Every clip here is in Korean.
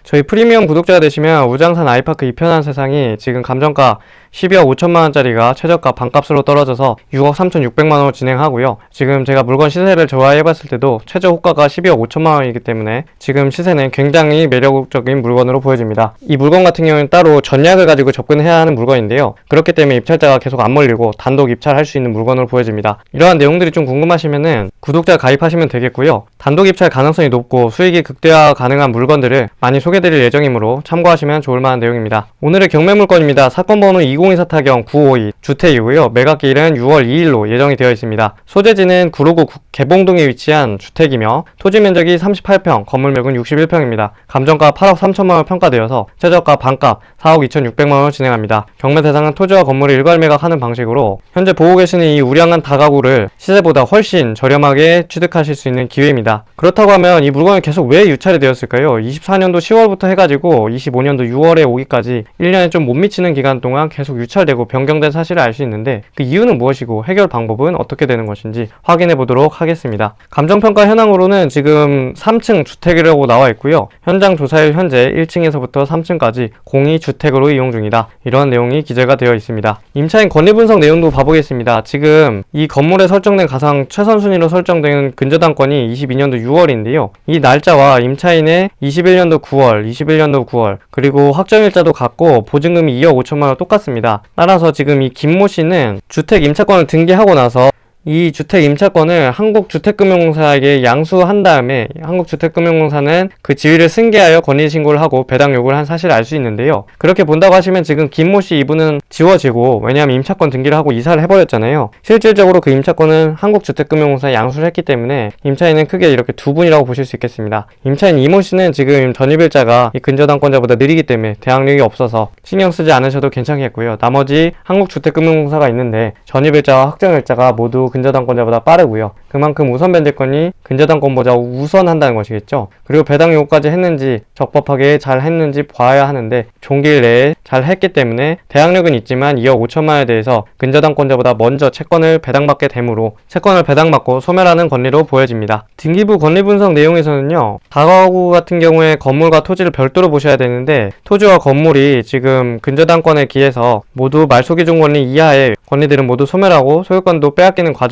저희 프리미엄 구독자가 되시면 우장산 아이파크 2편한 세상이 지금 감정가 12억 5천만원짜리가 최저가 반값으로 떨어져서 6억 3,600만원으로 진행하고요. 지금 제가 물건 시세를 조사해봤을 때도 최저 호가가 12억 5천만원이기 때문에 지금 시세는 굉장히 매력적인 물건으로 보여집니다. 이 물건 같은 경우는 따로 전략을 가지고 접근해야 하는 물건인데요. 그렇기 때문에 입찰자가 계속 안 몰리고 단독 입찰할 수 있는 물건으로 보여집니다. 이러한 내용들이 좀 궁금하시면은 구독자 가입하시면 되겠고요. 단독 입찰 가능성이 높고 수익이 극대화 가능한 물건들을 많이 소개드릴 예정이므로 참고하시면 좋을 만한 내용입니다. 오늘의 경매 물건입니다. 사건 번호 2024 타경 952 주택이고요. 매각일은 6월 2일로 예정이 되어 있습니다. 소재지는 구로구 개봉동에 위치한 주택이며 토지 면적이 38평, 건물면적은 61평입니다. 감정가 8억 3천만원 평가되어서 최저가 반값 4억 2,600만원을 진행합니다. 경매 대상은 토지와 건물을 일괄 매각하는 방식으로 현재 보고 계시는 이 우량한 다가구를 시세보다 훨씬 저렴하게 취득하실 수 있는 기회입니다. 그렇다고 하면 이 물건이 계속 왜 유찰이 되었을까요? 24년도 10월부터 해가지고 25년도 6월에 오기까지 1년에 좀 못 미치는 기간 동안 계속 유찰되고 변경된 사실을 알 수 있는데 그 이유는 무엇이고 해결 방법은 어떻게 되는 것인지 확인해 보도록 하겠습니다. 감정평가 현황으로는 지금 3층 주택이라고 나와 있고요. 현장 조사일 현재 1층에서부터 3층까지 공이 주택으로 이용 중이다. 이런 내용이 기재가 되어 있습니다. 임차인 권리 분석 내용도 봐보겠습니다. 지금 이 건물에 설정된 가상 최선 순위로 설정된 근저당권이 22년도 6월인데요. 이 날짜와 임차인의 21년도 9월 그리고 확정일자도 같고 보증금이 2억 5천만원 똑같습니다. 따라서 지금 이 김모 씨는 주택 임차권을 등기하고 나서 이 주택 임차권을 한국주택금융공사에게 양수한 다음에 한국주택금융공사는 그 지위를 승계하여 권리신고를 하고 배당 요구를 한 사실을 알 수 있는데요. 그렇게 본다고 하시면 지금 김모씨 이분은 지워지고 왜냐하면 임차권 등기를 하고 이사를 해버렸잖아요. 실질적으로 그 임차권은 한국주택금융공사에 양수를 했기 때문에 임차인은 크게 이렇게 두 분이라고 보실 수 있겠습니다. 임차인 이모씨는 지금 전입일자가 이 근저당권자보다 느리기 때문에 대항력이 없어서 신경 쓰지 않으셔도 괜찮겠고요. 나머지 한국주택금융공사가 있는데 전입일자와 확정일자가 모두 근저당권자보다 빠르고요. 그만큼 우선 변제권이 근저당권보다 우선한다는 것이겠죠. 그리고 배당 요구까지 했는지 적법하게 잘 했는지 봐야 하는데 종기일 내에 잘 했기 때문에 대항력은 있지만 2억 5천만원에 대해서 근저당권자보다 먼저 채권을 배당받게 되므로 채권을 배당받고 소멸하는 권리로 보여집니다. 등기부 권리 분석 내용에서는요. 다가구 같은 경우에 건물과 토지를 별도로 보셔야 되는데 토지와 건물이 지금 근저당권에 기해서 모두 말소기준 권리 이하의 권리들은 모두 소멸하고 소유권도 빼앗기는 과정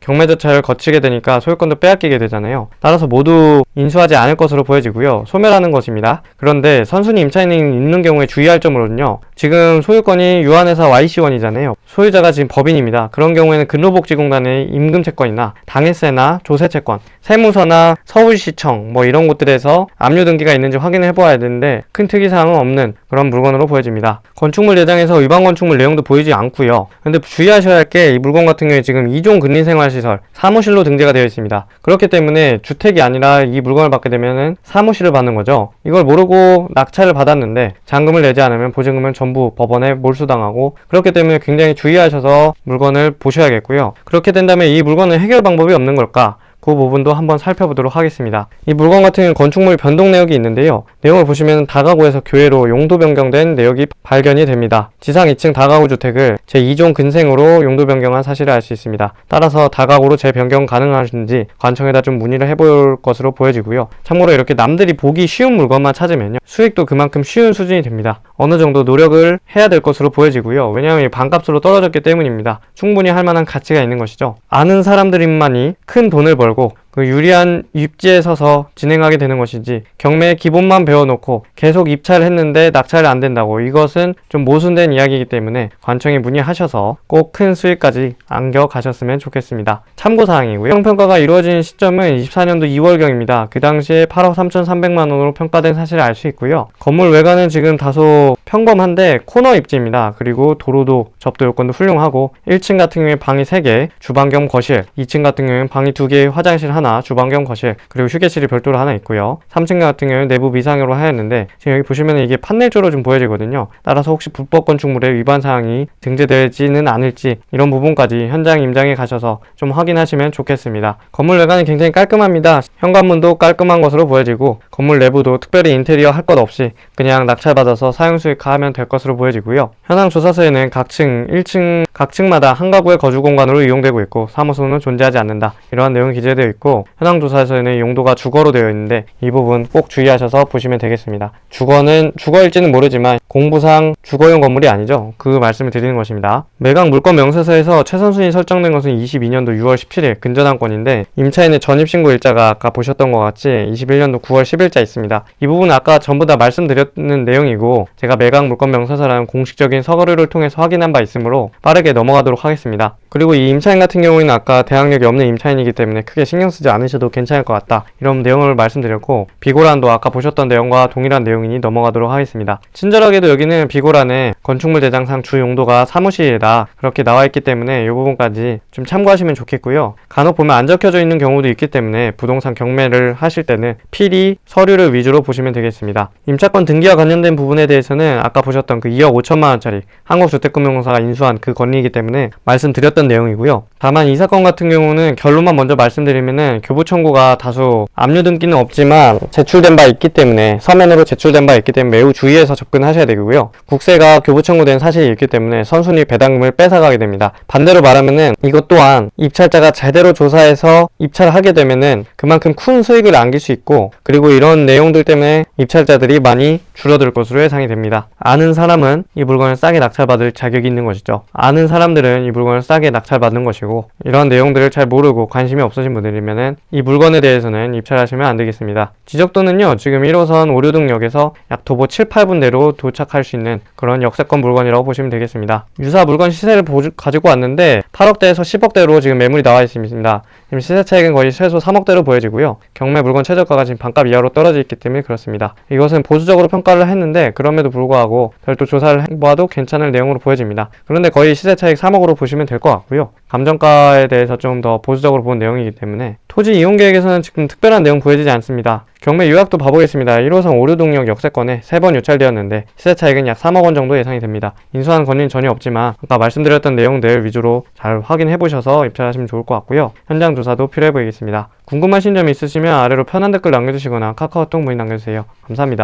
경매 절차를 거치게 되니까 소유권도 빼앗기게 되잖아요. 따라서 모두 인수하지 않을 것으로 보여지고요. 소멸하는 것입니다. 그런데 선순위 임차인이 있는 경우에 주의할 점으로는요. 지금 소유권이 유한회사 YC1이잖아요. 소유자가 지금 법인입니다. 그런 경우에는 근로복지공단의 임금채권이나 당해세나 조세채권, 세무서나 서울시청 이런 곳들에서 압류 등기가 있는지 확인을 해보아야 되는데 큰 특이사항은 없는 그런 물건으로 보여집니다. 건축물 예정에서 위반 건축물 내용도 보이지 않고요. 근데 주의하셔야 할 게 이 물건 같은 경우에 지금 2종 근린생활시설 사무실로 등재가 되어 있습니다. 그렇기 때문에 주택이 아니라 이 물건을 받게 되면은 사무실을 받는 거죠. 이걸 모르고 낙찰을 받았는데 잔금을 내지 않으면 보증금은 전부 법원에 몰수당하고 그렇기 때문에 굉장히 주의하셔서 물건을 보셔야겠고요. 그렇게 된다면 이 물건은 해결 방법이 없는 걸까? 그 부분도 한번 살펴보도록 하겠습니다. 이 물건 같은 경우는 건축물 변동 내역이 있는데요. 내용을 보시면 다가구에서 교외로 용도 변경된 내역이 발견이 됩니다. 지상 2층 다가구 주택을 제2종 근생으로 용도 변경한 사실을 알 수 있습니다. 따라서 다가구로 재변경 가능하신지 관청에다 좀 문의를 해볼 것으로 보여지고요. 참고로 이렇게 남들이 보기 쉬운 물건만 찾으면요. 수익도 그만큼 쉬운 수준이 됩니다. 어느 정도 노력을 해야 될 것으로 보여지고요. 왜냐하면 반값으로 떨어졌기 때문입니다. 충분히 할 만한 가치가 있는 것이죠. 아는 사람들만이 큰 돈을 벌고 그 유리한 입지에 서서 진행하게 되는 것이지 경매의 기본만 배워놓고 계속 입찰을 했는데 낙찰이 안 된다고 이것은 좀 모순된 이야기이기 때문에 관청에 문의하셔서 꼭 큰 수익까지 안겨 가셨으면 좋겠습니다. 참고사항이고요. 평가가 이루어진 시점은 24년도 2월경입니다. 그 당시에 8억 3,300만원으로 평가된 사실을 알 수 있고요. 건물 외관은 지금 다소 평범한데 코너 입지입니다. 그리고 도로도 접도 요건도 훌륭하고 1층 같은 경우에 방이 3개, 주방 겸 거실, 2층 같은 경우에는 방이 2개, 화장실 하나, 주방 겸 거실, 그리고 휴게실이 별도로 하나 있고요. 3층 같은 경우는 내부 미상으로 하였는데 지금 여기 보시면 이게 판넬조로 좀 보여지거든요. 따라서 혹시 불법 건축물의 위반 사항이 등재되지는 않을지 이런 부분까지 현장 임장에 가셔서 좀 확인하시면 좋겠습니다. 건물 외관이 굉장히 깔끔합니다. 현관문도 깔끔한 것으로 보여지고 건물 내부도 특별히 인테리어 할 것 없이 그냥 낙찰받아서 사용 수익화하면 될 것으로 보여지고요. 현황 조사서에는 각 층, 1층 각 층마다 한 가구의 거주 공간으로 이용되고 있고 사무소는 존재하지 않는다. 이러한 내용이 기재되어 있고 아니고 현황 조사에서는 용도가 주거로 되어 있는데 이 부분 꼭 주의하셔서 보시면 되겠습니다. 주거일지는 모르지만 공부상 주거용 건물이 아니죠. 그 말씀을 드리는 것입니다. 매각 물건 명세서에서 최선순위 설정된 것은 22년도 6월 17일 근저당 건인데 임차인의 전입신고 일자가 아까 보셨던 것 같이 21년도 9월 10일자 있습니다. 이 부분은 아까 전부 다 말씀드렸는 내용이고 제가 매각 물건 명세서라는 공식적인 서류를 통해서 확인한 바 있으므로 빠르게 넘어가도록 하겠습니다. 그리고 이 임차인 같은 경우에는 아까 대학력이 없는 임차인이기 때문에 크게 신경 쓰지 않으셔도 괜찮을 것 같다, 이런 내용을 말씀드렸고, 비고란도 아까 보셨던 내용과 동일한 내용이니 넘어가도록 하겠습니다. 친절하게도 여기는 비고란에 건축물 대장상 주 용도가 사무실이다 그렇게 나와 있기 때문에 이 부분까지 좀 참고하시면 좋겠고요. 간혹 보면 안 적혀져 있는 경우도 있기 때문에 부동산 경매를 하실 때는 필히 서류를 위주로 보시면 되겠습니다. 임차권 등기와 관련된 부분에 대해서는 아까 보셨던 그 2억 5천만 원짜리 한국주택금융공사가 인수한 그 건리이기 때문에 말씀드렸던 내용이고요. 다만 이 사건 같은 경우는 결론만 먼저 말씀드리면은 교부 청구가 다수 압류 등기는 없지만 제출된 바 있기 때문에, 서면으로 제출된 바 있기 때문에 매우 주의해서 접근하셔야 되고요. 국세가 교부 청구된 사실이 있기 때문에 선순위 배당금을 뺏어가게 됩니다. 반대로 말하면은 이것 또한 입찰자가 제대로 조사해서 입찰을 하게 되면은 그만큼 큰 수익을 안길 수 있고, 그리고 이런 내용들 때문에 입찰자들이 많이 줄어들 것으로 예상이 됩니다. 아는 사람은 이 물건을 싸게 낙찰받을 자격이 있는 것이죠. 아는 사람들은 이 물건을 싸게 낙찰받는 것이고, 이런 내용들을 잘 모르고 관심이 없으신 분들이면은 이 물건에 대해서는 입찰하시면 안 되겠습니다. 지적도는요, 지금 1호선 오류동역에서 약 도보 7, 8분대로 도착할 수 있는 그런 역세권 물건이라고 보시면 되겠습니다. 유사 물건 시세를 가지고 왔는데 8억대에서 10억대로 지금 매물이 나와 있습니다. 지금 시세 차익은 거의 최소 3억대로 보여지고요. 경매 물건 최저가가 지금 반값 이하로 떨어져 있기 때문에 그렇습니다. 이것은 보수적으로 평가를 했는데 그럼에도 불구하고 별도 조사를 해봐도 괜찮을 내용으로 보여집니다. 그런데 거의 시세 차익 3억으로 보시면 될 것 같고요. 감정가에 대해서 좀 더 보수적으로 본 내용이기 때문에 토지 이용 계획에서는 지금 특별한 내용 보여지지 않습니다. 경매 요약도 봐보겠습니다. 1호선 오류동역 역세권에 3번 유찰되었는데 시세 차익은 약 3억 원 정도 예상이 됩니다. 인수한 권리는 전혀 없지만 아까 말씀드렸던 내용들 위주로 잘 확인해 보셔서 입찰하시면 좋을 것 같고요. 현장 조사도 필요해 보이겠습니다. 궁금하신 점 있으시면 아래로 편한 댓글 남겨주시거나 카카오톡 문의 남겨주세요. 감사합니다.